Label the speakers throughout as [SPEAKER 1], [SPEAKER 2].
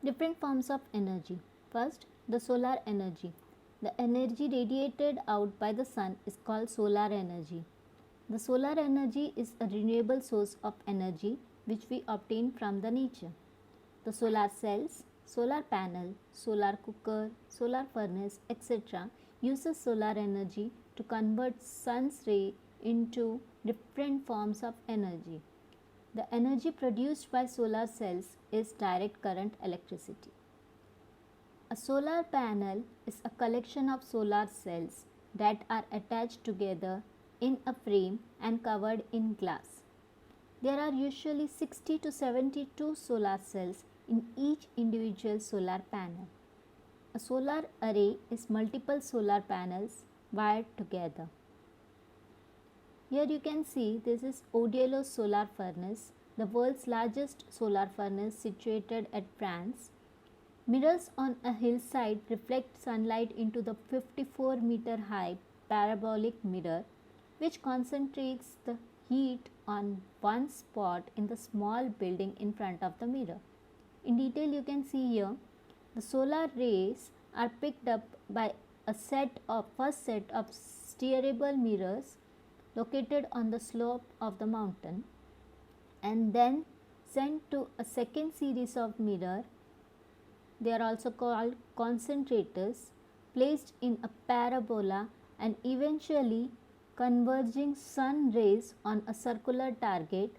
[SPEAKER 1] Different forms of energy. First, the solar energy. The energy radiated out by the sun is called solar energy. The solar energy is a renewable source of energy which we obtain from the nature. The solar cells, solar panel, solar cooker, solar furnace, etc. uses solar energy to convert sun's ray into different forms of energy. The energy produced by solar cells is direct current electricity. A solar panel is a collection of solar cells that are attached together in a frame and covered in glass. There are usually 60 to 72 solar cells in each individual solar panel. A solar array is multiple solar panels wired together. Here you can see this is Odiolos solar furnace, the world's largest solar furnace situated at France. Mirrors on a hillside reflect sunlight into the 54-meter high parabolic mirror, which concentrates the heat on one spot in the small building in front of the mirror. In detail, you can see here the solar rays are picked up by a first set of steerable mirrors located on the slope of the mountain, and then sent to a second series of mirror. They are also called concentrators, placed in a parabola and eventually converging sun rays on a circular target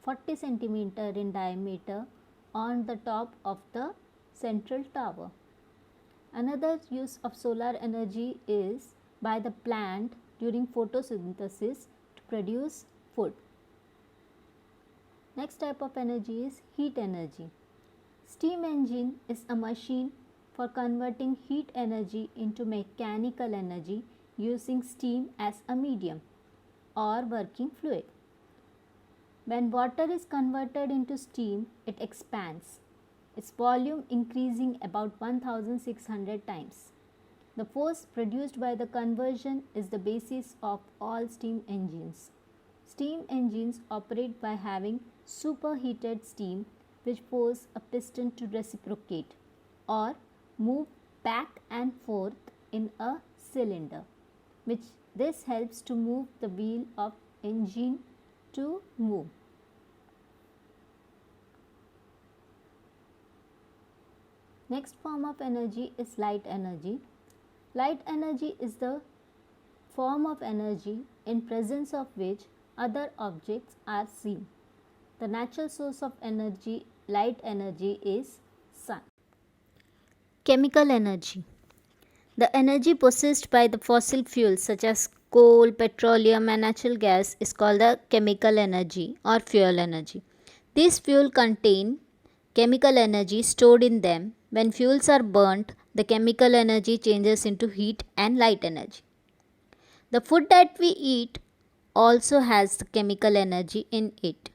[SPEAKER 1] 40 cm in diameter on the top of the central tower. Another use of solar energy is by the plant during photosynthesis to produce food. Next type of energy is heat energy. Steam engine is a machine for converting heat energy into mechanical energy using steam as a medium or working fluid. When water is converted into steam, it expands, its volume increasing about 1600 times. The force produced by the conversion is the basis of all steam engines. Steam engines operate by having superheated steam which force a piston to reciprocate or move back and forth in a cylinder, which this helps to move the wheel of engine to move. Next form of energy is light energy. Light energy is the form of energy in presence of which other objects are seen. The natural source of energy, light energy, is sun. Chemical energy. The energy possessed by the fossil fuels such as coal, petroleum and natural gas is called the chemical energy or fuel energy. These fuels contain chemical energy stored in them. When fuels are burnt, the chemical energy changes into heat and light energy. The food that we eat also has the chemical energy in it.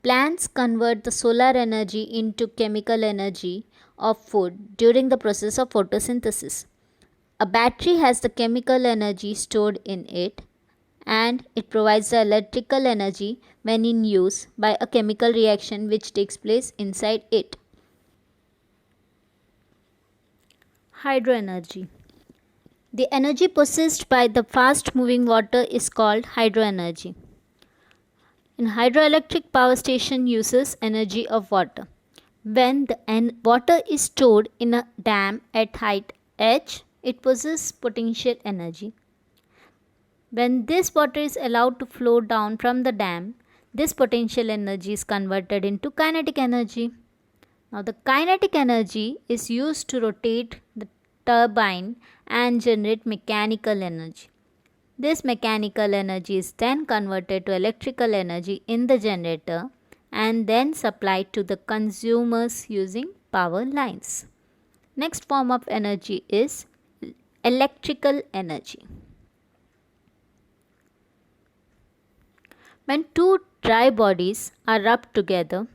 [SPEAKER 1] Plants convert the solar energy into chemical energy of food during the process of photosynthesis. A battery has the chemical energy stored in it, and it provides the electrical energy when in use by a chemical reaction which takes place inside it. Hydroenergy. The energy possessed by the fast moving water is called hydroenergy. In hydroelectric power station uses energy of water. When the water is stored in a dam at height h, it possesses potential energy. When this water is allowed to flow down from the dam, this potential energy is converted into kinetic energy. Now the kinetic energy is used to rotate the turbine and generate mechanical energy. This mechanical energy is then converted to electrical energy in the generator and then supplied to the consumers using power lines. Next form of energy is electrical energy. When two dry bodies are rubbed together,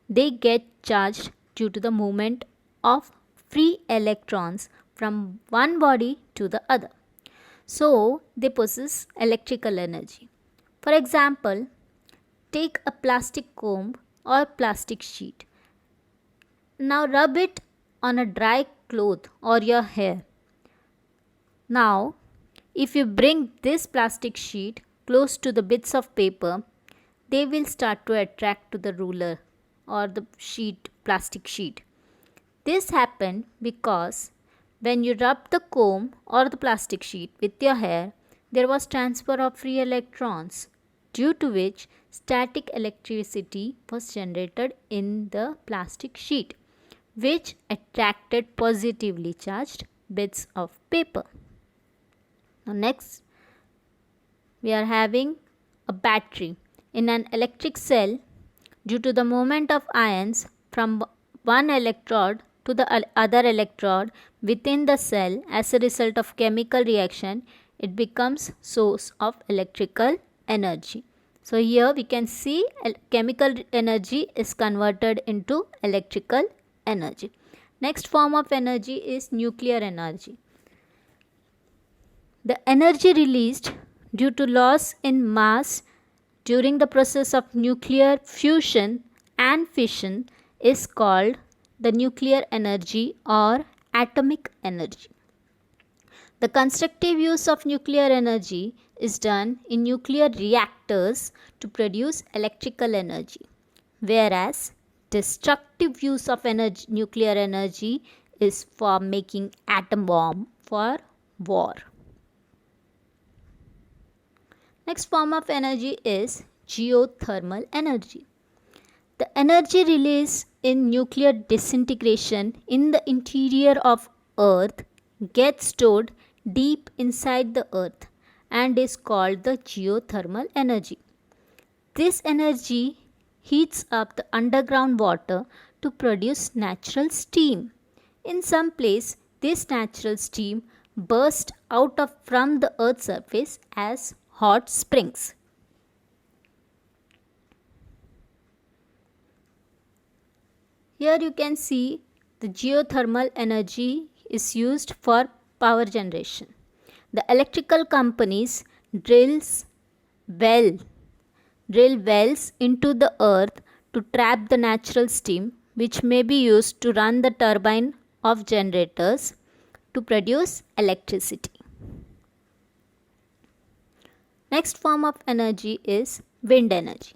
[SPEAKER 1] they get charged due to the movement of free electrons from one body to the other. So, they possess electrical energy. For example, take a plastic comb or plastic sheet. Now rub it on a dry cloth or your hair. Now, if you bring this plastic sheet close to the bits of paper, they will start to attract to the ruler or the plastic sheet. This happened because when you rub the comb or the plastic sheet with your hair, there was transfer of free electrons, due to which static electricity was generated in the plastic sheet, which attracted positively charged bits of paper. Now next, we are having a battery. In an electric cell, due to the movement of ions from one electrode to the other electrode within the cell as a result of chemical reaction, it becomes source of electrical energy. So here we can see chemical energy is converted into electrical energy. Next form of energy is nuclear energy. The energy released due to loss in mass during the process of nuclear fusion and fission is called the nuclear energy or atomic energy. The constructive use of nuclear energy is done in nuclear reactors to produce electrical energy, whereas destructive use of nuclear energy is for making atom bomb for war. Next form of energy is geothermal energy. The energy released in nuclear disintegration in the interior of Earth gets stored deep inside the Earth and is called the geothermal energy. This energy heats up the underground water to produce natural steam. In some place, this natural steam bursts out from the Earth's surface as hot springs. Here you can see the geothermal energy is used for power generation. The electrical companies drill wells into the earth to trap the natural steam, which may be used to run the turbine of generators to produce electricity. Next form of energy is wind energy.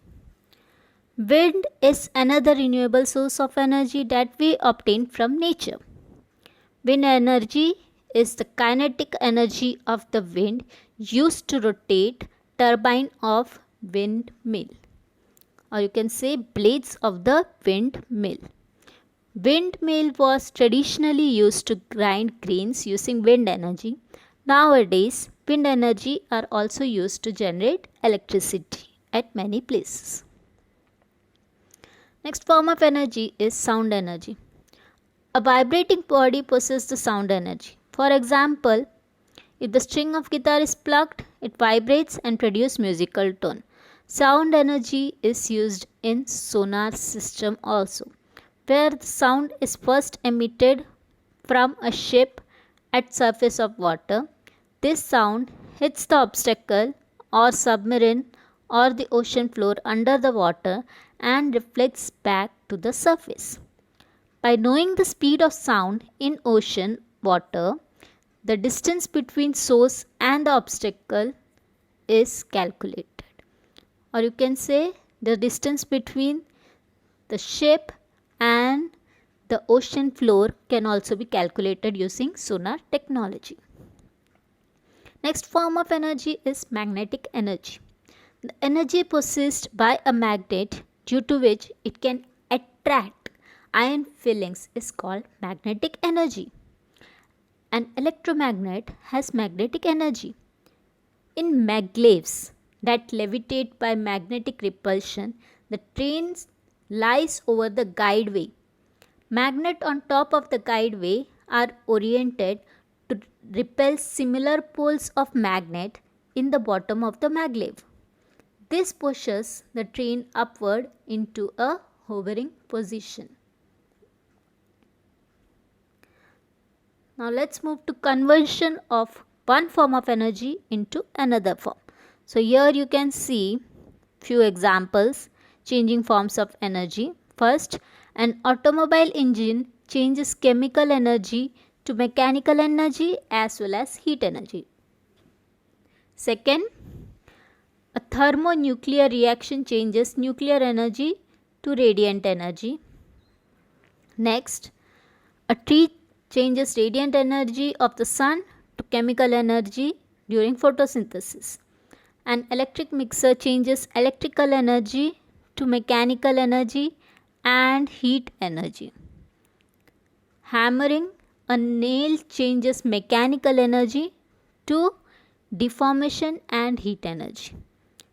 [SPEAKER 1] Wind is another renewable source of energy that we obtain from nature. Wind energy is the kinetic energy of the wind used to rotate turbine of windmill, or you can say blades of the windmill. Windmill was traditionally used to grind grains using wind energy. Nowadays, wind energy are also used to generate electricity at many places. Next form of energy is sound energy. A vibrating body possesses the sound energy. For example, if the string of guitar is plucked, it vibrates and produces musical tone. Sound energy is used in sonar system also, where the sound is first emitted from a ship at surface of water. This sound hits the obstacle or submarine or the ocean floor under the water and reflects back to the surface. By knowing the speed of sound in ocean water, the distance between source and the obstacle is calculated. Or you can say the distance between the ship and the ocean floor can also be calculated using sonar technology. Next form of energy is magnetic energy. The energy possessed by a magnet due to which it can attract iron filings is called magnetic energy. An electromagnet has magnetic energy. In maglevs that levitate by magnetic repulsion, the train lies over the guideway. Magnets on top of the guideway are oriented to repel similar poles of magnet in the bottom of the maglev. This pushes the train upward into a hovering position. Now let's move to conversion of one form of energy into another form. So here you can see few examples changing forms of energy. First, An automobile engine changes chemical energy to mechanical energy as well as heat energy. Second, a thermonuclear reaction changes nuclear energy to radiant energy. Next, a tree changes radiant energy of the sun to chemical energy during photosynthesis. An electric mixer changes electrical energy to mechanical energy and heat energy. Hammering a nail changes mechanical energy to deformation and heat energy.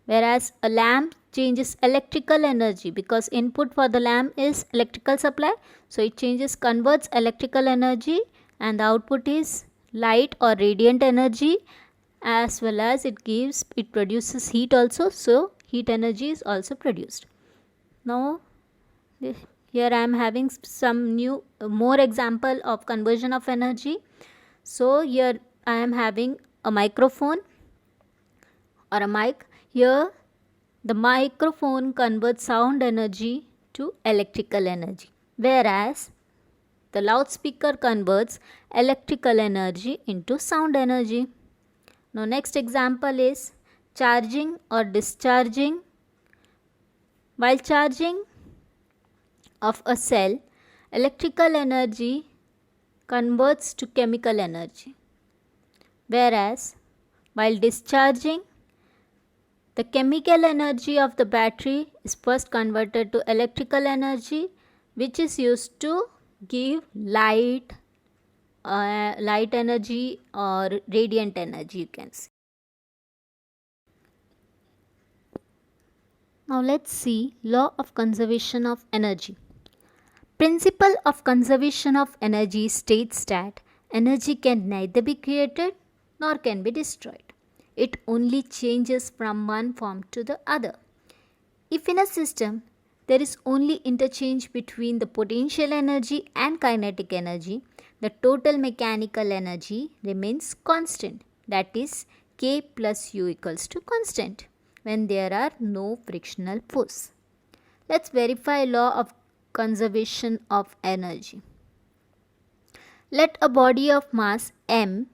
[SPEAKER 1] Whereas a lamp changes electrical energy because input for the lamp is electrical supply. So it converts electrical energy, and the output is light or radiant energy, as well as it produces heat also. So heat energy is also produced. Now here I am having some more example of conversion of energy. So here I am having a microphone or a mic. Here the microphone converts sound energy to electrical energy, whereas the loudspeaker converts electrical energy into sound energy. Now next example is charging or discharging. While charging of a cell, electrical energy converts to chemical energy, whereas while discharging, the chemical energy of the battery is first converted to electrical energy, which is used to give light energy or radiant energy, you can see. Now let's see law of conservation of energy. Principle of conservation of energy states that energy can neither be created nor can be destroyed. It only changes from one form to the other. If in a system there is only interchange between the potential energy and kinetic energy, the total mechanical energy remains constant, that is K plus U equals to constant when there are no frictional force. Let's verify law of conservation of energy. Let a body of mass m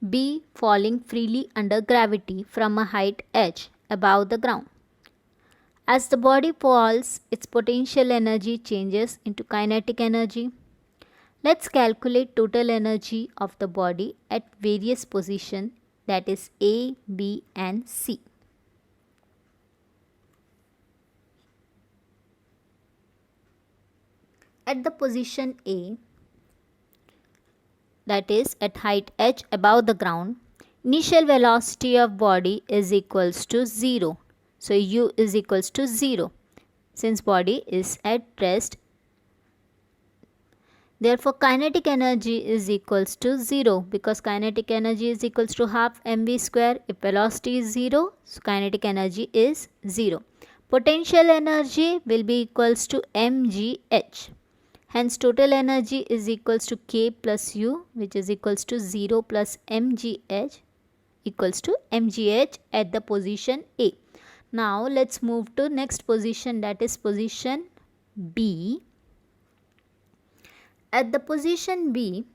[SPEAKER 1] be falling freely under gravity from a height h above the ground. As the body falls, its potential energy changes into kinetic energy. Let's calculate total energy of the body at various positions, that is A, B and C. At the position A, that is at height h above the ground, initial velocity of body is equals to 0. So u is equals to 0 since body is at rest. Therefore kinetic energy is equals to 0 because kinetic energy is equals to half mv square. If velocity is 0, so kinetic energy is 0. Potential energy will be equals to mgh. Hence total energy is equals to K plus U, which is equals to 0 plus mgh equals to mgh at the position A. Now let's move to next position, that is position B. At the position B,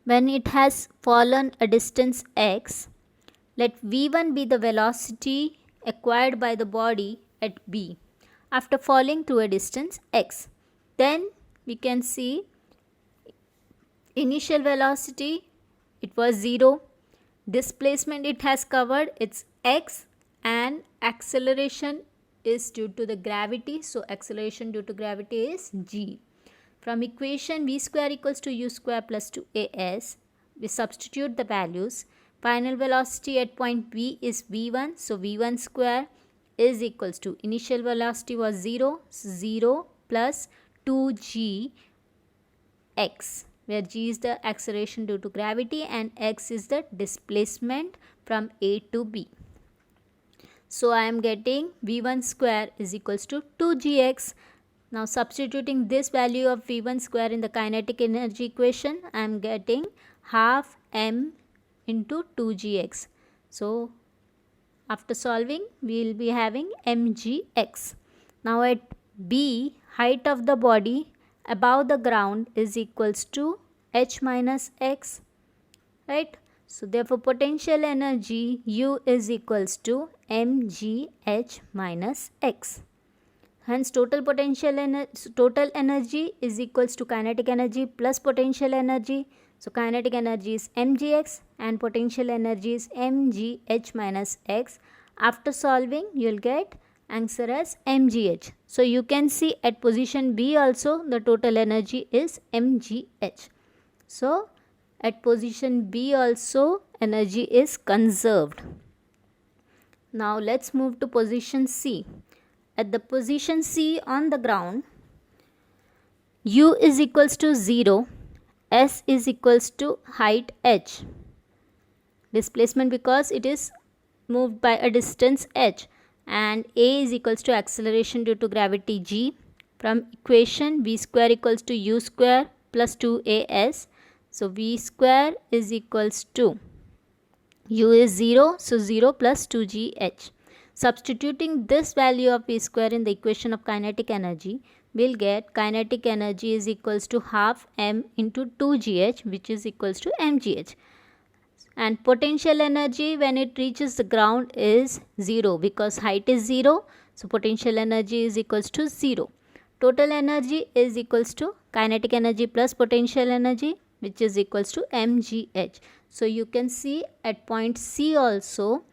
[SPEAKER 1] when it has fallen a distance x, let v1 be the velocity acquired by the body at B after falling to a distance x. Then we can see initial velocity, it was 0, displacement it has covered, it's x, and acceleration is due to the gravity, so acceleration due to gravity is g. From equation v square equals to u square plus 2as, we substitute the values. Final velocity at point B is v1, so v1 square is equals to initial velocity was 0, 0 plus 2g x, where g is the acceleration due to gravity and x is the displacement from A to B. So I am getting v1 square is equals to 2gx. Now substituting this value of v1 square in the kinetic energy equation, I am getting half m into 2gx. So after solving, we will be having mgx. Now at B, height of the body above the ground is equals to h minus x, right? So therefore potential energy U is equals to mgh minus x. Hence total energy is equals to kinetic energy plus potential energy. So kinetic energy is mgx and potential energy is mgh minus x. After solving, you will get answer as mgh. So you can see at position B also the total energy is mgh. So at position B also energy is conserved. Now let's move to position C. At the position C on the ground, U is equals to 0, S is equals to height h. Displacement because it is moved by a distance h, and A is equals to acceleration due to gravity g. From equation V square equals to U square plus 2as. So V square is equals to, U is 0, so 0 plus 2gh. Substituting this value of V square in the equation of kinetic energy, we'll get kinetic energy is equals to half m into 2gh, which is equals to mgh. And potential energy when it reaches the ground is 0 because height is 0. So potential energy is equals to 0. Total energy is equals to kinetic energy plus potential energy, which is equals to mgh. So you can see at point C also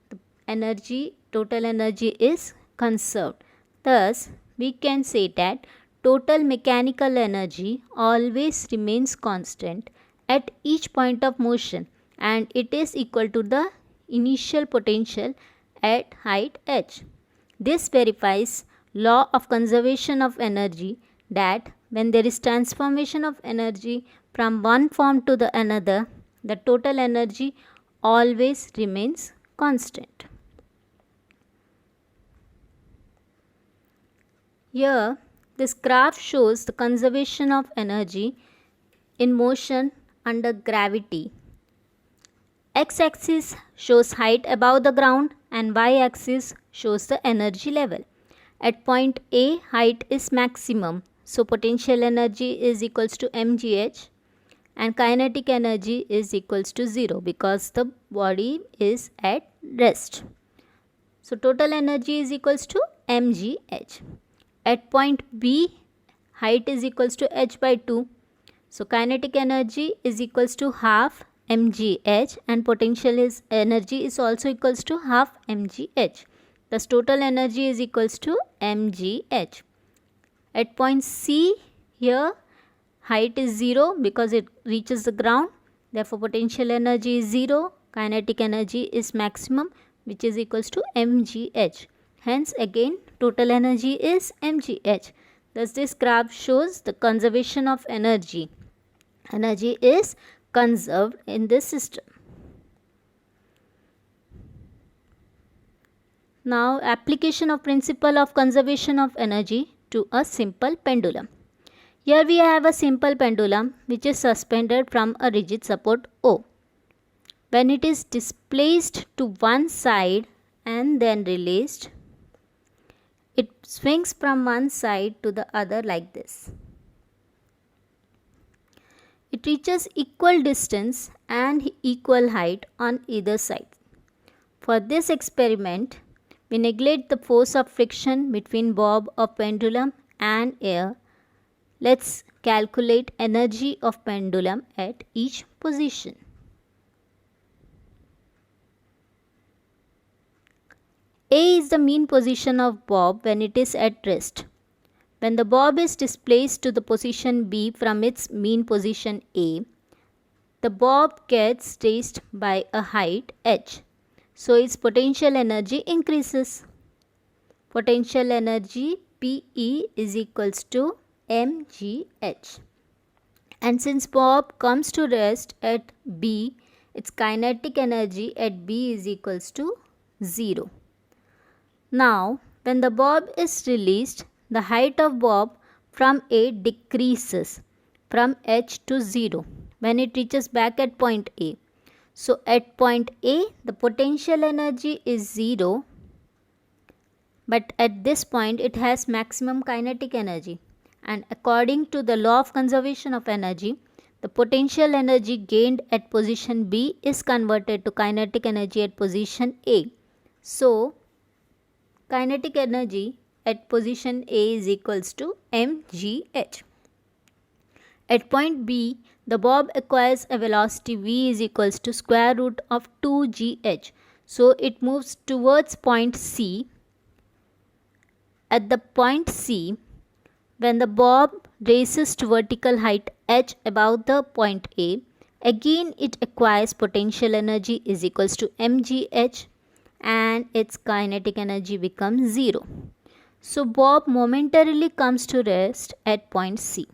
[SPEAKER 1] the energy, total energy is conserved. Thus we can say that total mechanical energy always remains constant at each point of motion, and it is equal to the initial potential at height h. This verifies law of conservation of energy, that when there is transformation of energy from one form to the another, the total energy always remains constant. Here this graph shows the conservation of energy in motion under gravity. X-axis shows height above the ground and y-axis shows the energy level. At point A, height is maximum, so potential energy is equals to mgh and kinetic energy is equals to 0 because the body is at rest. So total energy is equals to mgh. At point B, height is equals to h by 2, so kinetic energy is equals to half mgh and potential energy is also equals to half mgh. Thus total energy is equals to mgh. At point C, here height is 0 because it reaches the ground, therefore potential energy is 0, kinetic energy is maximum, which is equals to mgh. Hence again total energy is mgh. Thus this graph shows the conservation of energy. Energy is conserved in this system. Now application of principle of conservation of energy to a simple pendulum. Here we have a simple pendulum which is suspended from a rigid support O. When it is displaced to one side and then released, it swings from one side to the other like this. It reaches equal distance and equal height on either side. For this experiment, we neglect the force of friction between bob of pendulum and air. Let's calculate energy of pendulum at each position. A is the mean position of bob when it is at rest. When the bob is displaced to the position B from its mean position A, the bob gets raised by a height h. So its potential energy increases. Potential energy PE is equals to mgh. And since bob comes to rest at B, its kinetic energy at B is equals to 0. Now, when the bob is released, the height of bob from A decreases from h to 0 when it reaches back at point A. So at point A, the potential energy is 0 but at this point it has maximum kinetic energy. And according to the law of conservation of energy, the potential energy gained at position B is converted to kinetic energy at position A. So, kinetic energy at position A is equals to mgh. At point B, the bob acquires a velocity v is equals to square root of 2gh. So, it moves towards point C. At the point C, when the bob raises to vertical height h above the point A, again it acquires potential energy is equals to mgh and its kinetic energy becomes 0. So, bob momentarily comes to rest at point C.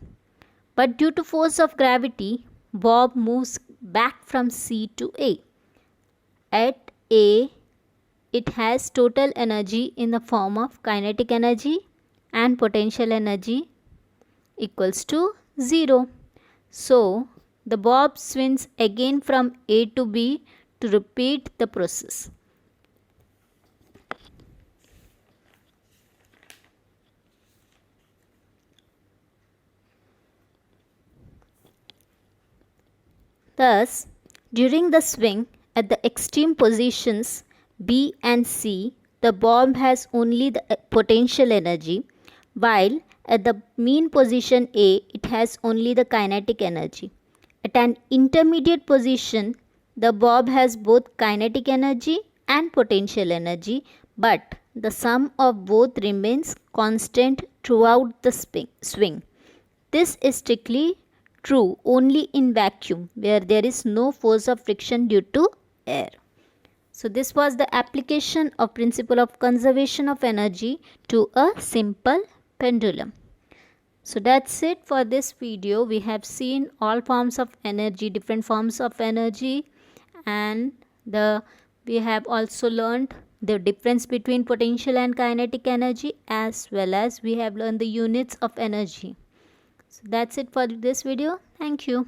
[SPEAKER 1] But due to force of gravity, bob moves back from C to A. At A, it has total energy in the form of kinetic energy and potential energy equals to 0. So, the bob swings again from A to B to repeat the process. Thus, during the swing at the extreme positions B and C, the bob has only the potential energy, while at the mean position A, it has only the kinetic energy. At an intermediate position, the bob has both kinetic energy and potential energy, but the sum of both remains constant throughout the swing. This is strictly true only in vacuum, where there is no force of friction due to air. So this was the application of principle of conservation of energy to a simple pendulum. So that's it for this video. We have seen all forms of energy, different forms of energy, and we have also learned the difference between potential and kinetic energy, as well as we have learned the units of energy. So that's it for this video. Thank you.